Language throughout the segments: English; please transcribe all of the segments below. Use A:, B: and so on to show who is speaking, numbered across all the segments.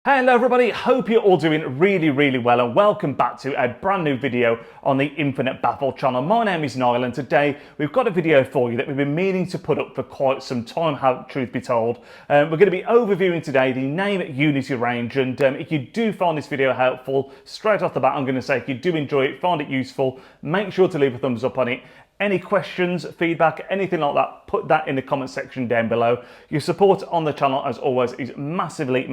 A: Hello everybody, hope you're all doing really well and welcome back to a brand new video on the Infinite Baffle channel. My name is Niall and today we've got a video for you that we've been meaning to put up for quite some time, truth be told. We're going to be overviewing today the Naim Uniti range, and if you do find this video helpful, straight off the bat I'm going to say if you do enjoy it, find it useful, make sure to leave a thumbs up on it. Any questions, feedback, anything like that, put that in the comment section down below. Your support on the channel, as always, is massively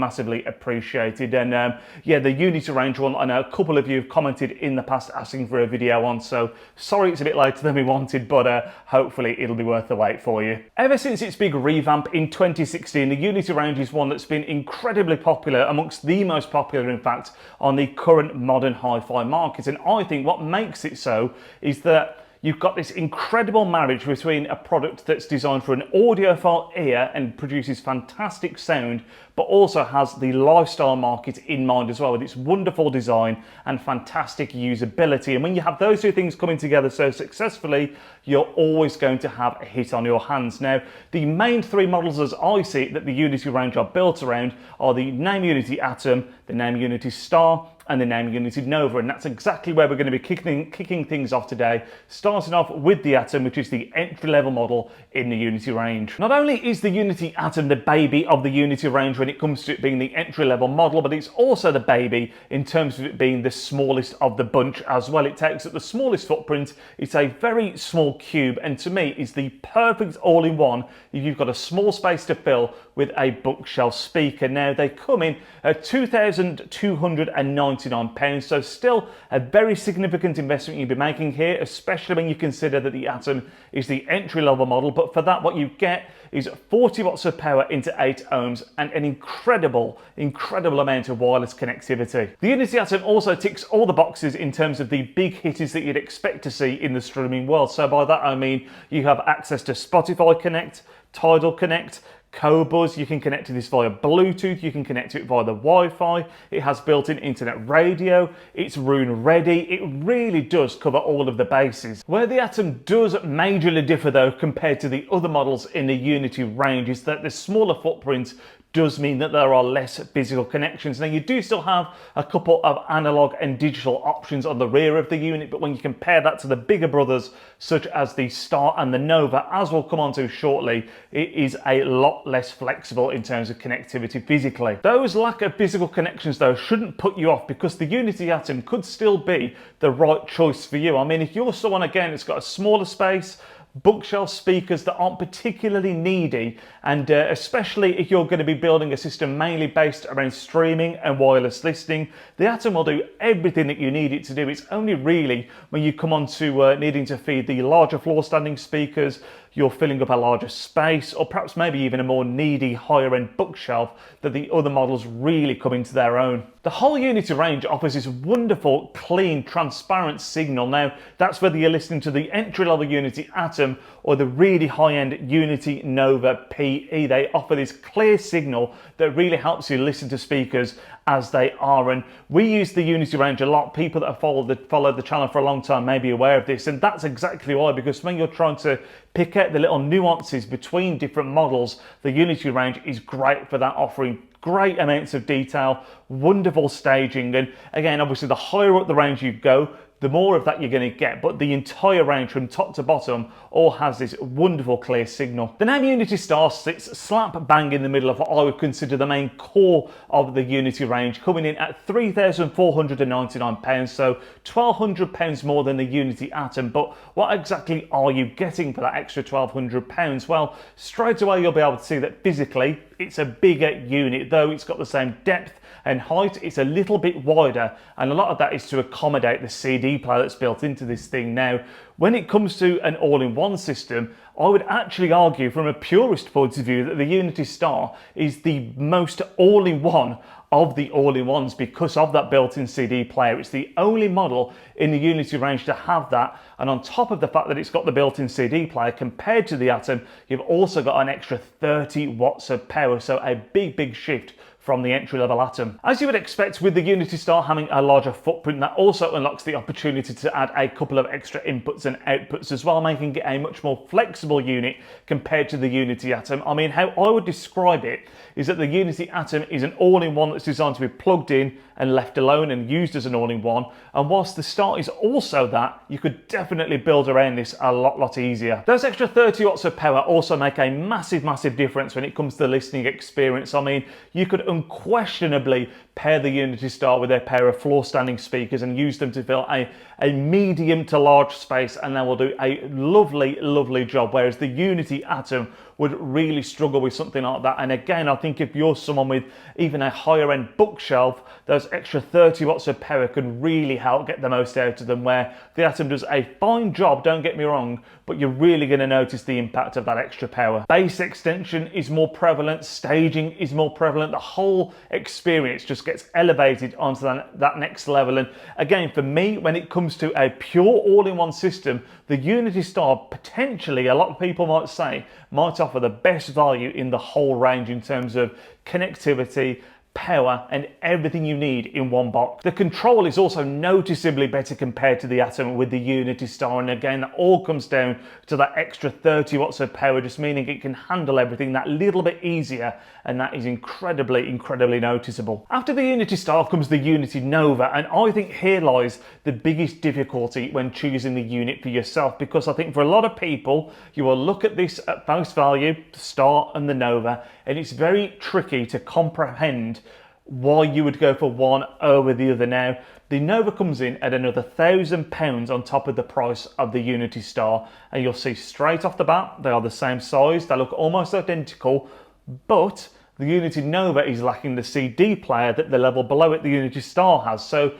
A: appreciated. And yeah, the Uniti range one, I know a couple of you have commented in the past asking for a video on, so sorry it's a bit later than we wanted, but hopefully it'll be worth the wait for you. Ever since its big revamp in 2016, the Uniti range is one that's been incredibly popular, amongst the most popular, in fact, on the current modern hi-fi market. And I think what makes it so is that you've got this incredible marriage between a product that's designed for an audiophile ear and produces fantastic sound, but also has the lifestyle market in mind as well, with its wonderful design and fantastic usability. And when you have those two things coming together so successfully, you're always going to have a hit on your hands. Now, the main three models as I see it that the Uniti range are built around are the Naim Uniti Atom, the Naim Uniti Star, and the Naim Uniti Nova, and that's exactly where we're going to be kicking things off today, starting off with the Atom, which is the entry-level model in the Uniti range. Not only is the Uniti Atom the baby of the Uniti range when it comes to it being the entry-level model, but it's also the baby in terms of it being the smallest of the bunch as well. It takes up the smallest footprint, it's a very small cube, and to me is the perfect all-in-one if you've got a small space to fill with a bookshelf speaker. Now, they come in at £2,299, so still a very significant investment you'll be making here, especially when you consider that the Atom is the entry-level model. But for that, what you get is 40 watts of power into 8 ohms and an incredible amount of wireless connectivity. The Uniti Atom also ticks all the boxes in terms of the big hitters that you'd expect to see in the streaming world. So by that I mean you have access to Spotify Connect, Tidal Connect, Qobuz. You can connect to this via Bluetooth, you can connect to it via the Wi-Fi, it has built-in internet radio, it's room ready, it really does cover all of the bases. Where the Atom does majorly differ though compared to the other models in the Uniti range is that the smaller footprint does mean that there are less physical connections. Now, you do still have a couple of analog and digital options on the rear of the unit, but when you compare that to the bigger brothers such as the Star and the Nova, as we'll come on to shortly, it is a lot less flexible in terms of connectivity physically. Those lack of physical connections though shouldn't put you off, because the Uniti Atom could still be the right choice for you. I mean, if you're someone again that's got a smaller space, bookshelf speakers that aren't particularly needy, and especially if you're going to be building a system mainly based around streaming and wireless listening, the Atom will do everything that you need it to do. It's only really when you come on to needing to feed the larger floor standing speakers, you're filling up a larger space, or perhaps maybe even a more needy higher end bookshelf, that the other models really come into their own. The whole Uniti range offers this wonderful, clean, transparent signal. Now, that's whether you're listening to the entry-level Uniti Atom or the really high-end Uniti Nova PE. They offer this clear signal that really helps you listen to speakers as they are. And we use the Uniti range a lot. People that have followed the channel for a long time may be aware of this, and that's exactly why, because when you're trying to pick out the little nuances between different models, the Uniti range is great for that, offering great amounts of detail, wonderful staging, and again, obviously the higher up the range you go, the more of that you're going to get, but the entire range from top to bottom all has this wonderful clear signal. The Naim Uniti Star sits slap bang in the middle of what I would consider the main core of the Uniti range, coming in at £3,499, so £1,200 more than the Uniti Atom. But what exactly are you getting for that extra £1,200? Well, straight away you'll be able to see that physically it's a bigger unit, though it's got the same depth and height. It's a little bit wider, and a lot of that is to accommodate the CD player that's built into this thing. Now, when it comes to an all-in-one system, I would actually argue from a purist point of view that the Uniti Star is the most all-in-one of the all-in-ones because of that built-in CD player. It's the only model in the Uniti range to have that, and on top of the fact that it's got the built-in CD player, compared to the Atom, you've also got an extra 30 watts of power, so a big shift from the entry-level Atom. As you would expect with the Uniti Star having a larger footprint, that also unlocks the opportunity to add a couple of extra inputs and outputs as well, making it a much more flexible unit compared to the Uniti Atom. I mean, how I would describe it is that the Uniti Atom is an all-in-one that's designed to be plugged in and left alone and used as an all-in-one, and whilst the Star is also that, you could definitely build around this a lot easier. Those extra 30 watts of power also make a massive difference when it comes to the listening experience. I mean, you could unquestionably pair the Uniti Star with a pair of floor standing speakers and use them to fill a medium to large space, and they will do a lovely job, whereas the Uniti Atom would really struggle with something like that. And again, I think if you're someone with even a higher end bookshelf, those extra 30 watts of power could really help get the most out of them, where the Atom does a fine job, don't get me wrong, but you're really going to notice the impact of that extra power. Bass extension is more prevalent, staging is more prevalent, the whole experience just gets elevated onto that next level. And again, for me, when it comes to a pure all-in-one system, the Uniti Star potentially, a lot of people might say, might offer the best value in the whole range in terms of connectivity, power and everything you need in one box. The control is also noticeably better compared to the Atom with the Uniti Star, and again that all comes down to that extra 30 watts of power, just meaning it can handle everything that little bit easier, and that is incredibly noticeable. After the Uniti Star comes the Uniti Nova, and I think here lies the biggest difficulty when choosing the unit for yourself, because I think for a lot of people you will look at this at face value, the Star and the Nova, and it's very tricky to comprehend why you would go for one over the other. Now, the Nova comes in at another £1,000 on top of the price of the Uniti Star, and you'll see straight off the bat they are the same size, they look almost identical, but the Uniti Nova is lacking the CD player that the level below it, the Uniti Star, has. So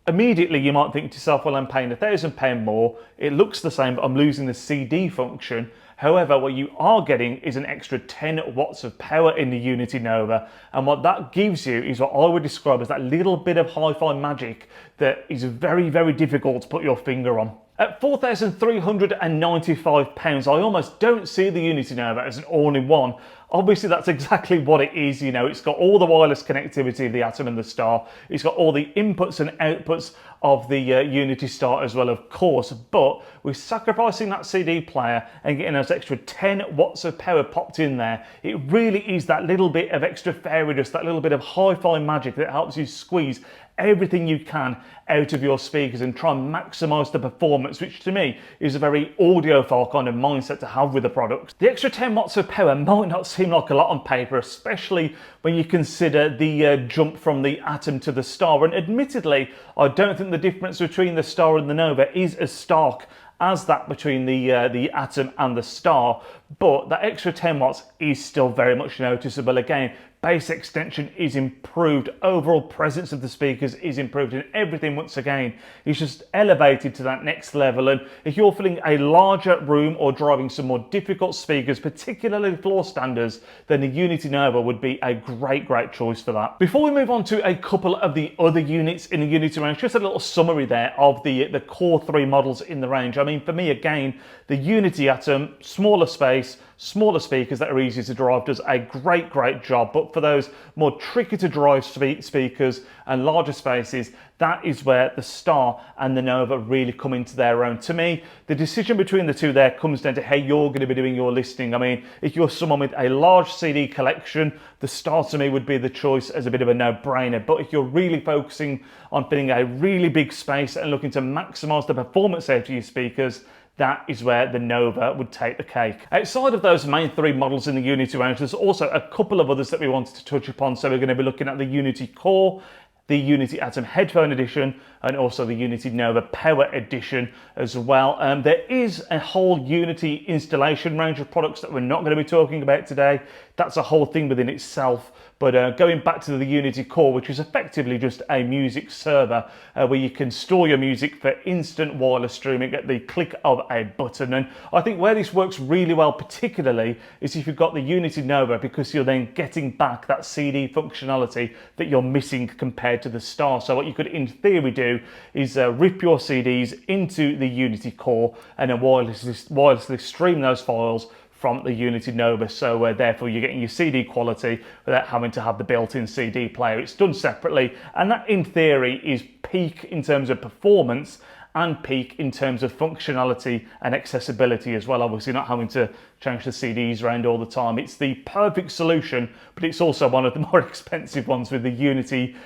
A: immediately you might think to yourself, well, I'm paying £1,000 more, it looks the same, but I'm losing the CD function. However, what you are getting is an extra 10 watts of power in the Uniti Nova, and what that gives you is what I would describe as that little bit of hi-fi magic that is very difficult to put your finger on. At £4,395, I almost don't see the Uniti Nova as an all-in-one. Obviously that's exactly what it is, you know, it's got all the wireless connectivity of the Atom and the Star, it's got all the inputs and outputs of the Uniti Star as well, of course, but we're sacrificing that CD player and getting those extra 10 watts of power popped in there. It really is that little bit of extra fairy dust, that little bit of hi-fi magic that helps you squeeze everything you can out of your speakers and try and maximize the performance, which to me is a very audiophile kind of mindset to have with the product. The extra 10 watts of power might not seem like a lot on paper, especially when you consider the jump from the Atom to the Star, and admittedly I don't think the difference between the Star and the Nova is as stark as that between the Atom and the Star, but that extra 10 watts is still very much noticeable. Again, bass extension is improved, overall presence of the speakers is improved, and everything once again is just elevated to that next level. And if you're filling a larger room or driving some more difficult speakers, particularly floor standers, then the Uniti Nova would be a great choice for that. Before we move on to a couple of the other units in the Uniti range, just a little summary there of the Core 3 models in the range. I mean, for me again, the Uniti Atom, smaller space, smaller speakers that are easy to drive, does a great job, but for those more tricky to drive speakers and larger spaces, that is where the Star and the Nova really come into their own. To me, the decision between the two there comes down to how you're going to be doing your listening. I mean, if you're someone with a large CD collection, the Star to me would be the choice as a bit of a no-brainer, but if you're really focusing on filling a really big space and looking to maximize the performance out of your speakers, that is where the Nova would take the cake. Outside of those main three models in the Uniti range, there's also a couple of others that we wanted to touch upon. So we're going to be looking at the Uniti Core, the Uniti Atom Headphone Edition, and also the Uniti Nova Power Edition as well. There is a whole Uniti installation range of products that we're not going to be talking about today. That's a whole thing within itself. But going back to the Uniti Core, which is effectively just a music server where you can store your music for instant wireless streaming at the click of a button. And I think where this works really well particularly is if you've got the Uniti Nova, because you're then getting back that CD functionality that you're missing compared to the Star. So what you could in theory do is rip your CDs into the Uniti Core and then wirelessly stream those files from the Uniti Nova, so therefore you're getting your CD quality without having to have the built-in CD player. It's done separately, and that in theory is peak in terms of performance and peak in terms of functionality and accessibility as well. Obviously not having to change the CDs around all the time. It's the perfect solution, but it's also one of the more expensive ones, with the Uniti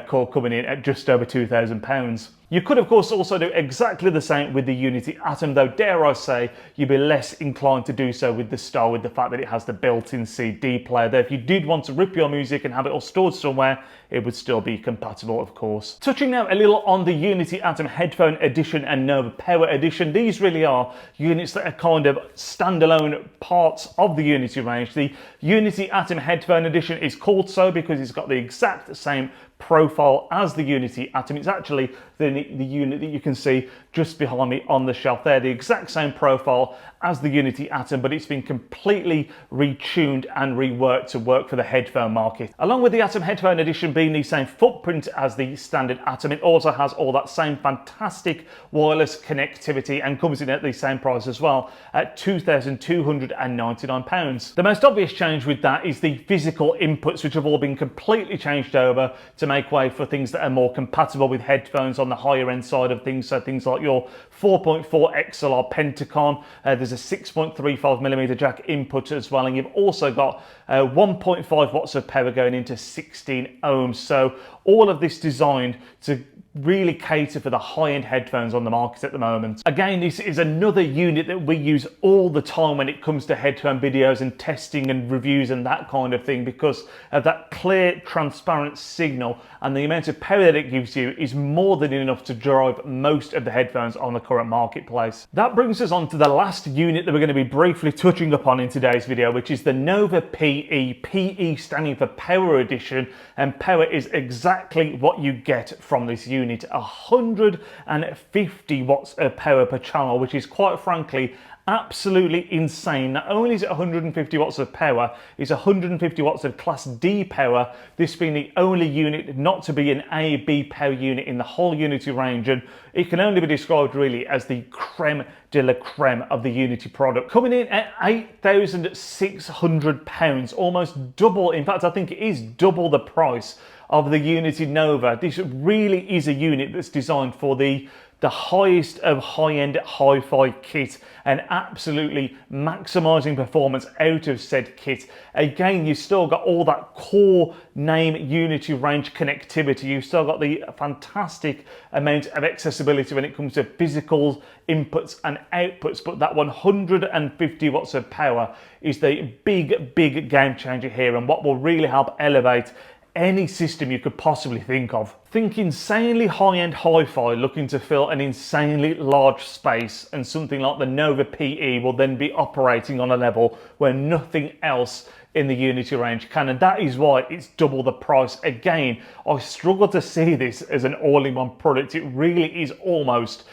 A: Core coming in at just over £2,000. You could of course also do exactly the same with the Uniti Atom, though dare I say you'd be less inclined to do so with the Star, with the fact that it has the built-in CD player there. If you did want to rip your music and have it all stored somewhere, it would still be compatible, of course. Touching now a little on the Uniti Atom Headphone Edition and Nova Power Edition. These really are units that are kind of standalone parts of the Uniti range. The Uniti Atom Headphone Edition is called so because it's got the exact same profile as the Uniti Atom. It's actually the unit that you can see just behind me on the shelf there, the exact same profile as the Uniti Atom, but it's been completely retuned and reworked to work for the headphone market. Along with the Atom Headphone Edition being the same footprint as the standard Atom, it also has all that same fantastic wireless connectivity and comes in at the same price as well at £2,299. The most obvious change with that is the physical inputs, which have all been completely changed over to make way for things that are more compatible with headphones on the higher end side of things. So things like your 4.4 XLR Pentacon, there's a 6.35mm jack input as well, and you've also got 1.5 watts of power going into 16 ohms. So all of this designed to really cater for the high-end headphones on the market at the moment. Again, this is another unit that we use all the time when it comes to headphone videos and testing and reviews and that kind of thing, because of that clear, transparent signal, and the amount of power that it gives you is more than enough to drive most of the headphones on the current marketplace. That brings us on to the last unit that we're going to be briefly touching upon in today's video, which is the Nova PE. PE standing for Power Edition, and power is exactly what you get from this unit. 150 watts of power per channel, which is quite frankly absolutely insane. Not only is it 150 watts of power, it's 150 watts of Class D power, this being the only unit not to be an A/B power unit in the whole Uniti range, and it can only be described really as the creme de la creme of the Uniti product. Coming in at £8,600, almost double, in fact I think it is double the price of the Uniti Nova. This really is a unit that's designed for the highest of high-end hi-fi kit and absolutely maximizing performance out of said kit. Again, you've still got all that core Naim Uniti range connectivity. You've still got the fantastic amount of accessibility when it comes to physical inputs and outputs, but that 150 watts of power is the big game changer here, and what will really help elevate any system you could possibly think of. Think insanely high-end hi-fi looking to fill an insanely large space, and something like the Nova PE will then be operating on a level where nothing else in the Uniti range can, and that is why it's double the price. Again, I struggle to see this as an all-in-one product. It really is almost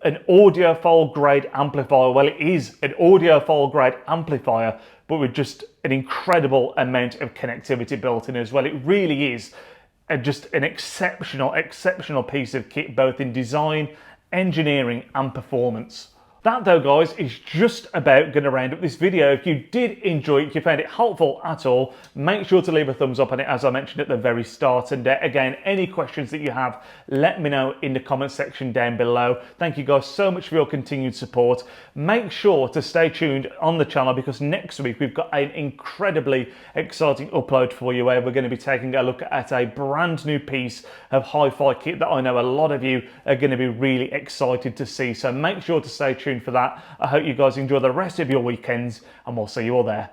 A: an audiophile grade amplifier. Well, it is an audiophile grade amplifier, but with just an incredible amount of connectivity built in as well. It really is just an exceptional piece of kit, both in design, engineering and performance. That though, guys, is just about going to round up this video. If you did enjoy it, if you found it helpful at all, make sure to leave a thumbs up on it, as I mentioned at the very start. And again, any questions that you have, let me know in the comment section down below. Thank you guys so much for your continued support. Make sure to stay tuned on the channel, because next week we've got an incredibly exciting upload for you, where we're going to be taking a look at a brand new piece of hi-fi kit that I know a lot of you are going to be really excited to see. So make sure to stay tuned for that. I hope you guys enjoy the rest of your weekends, and we'll see you all there.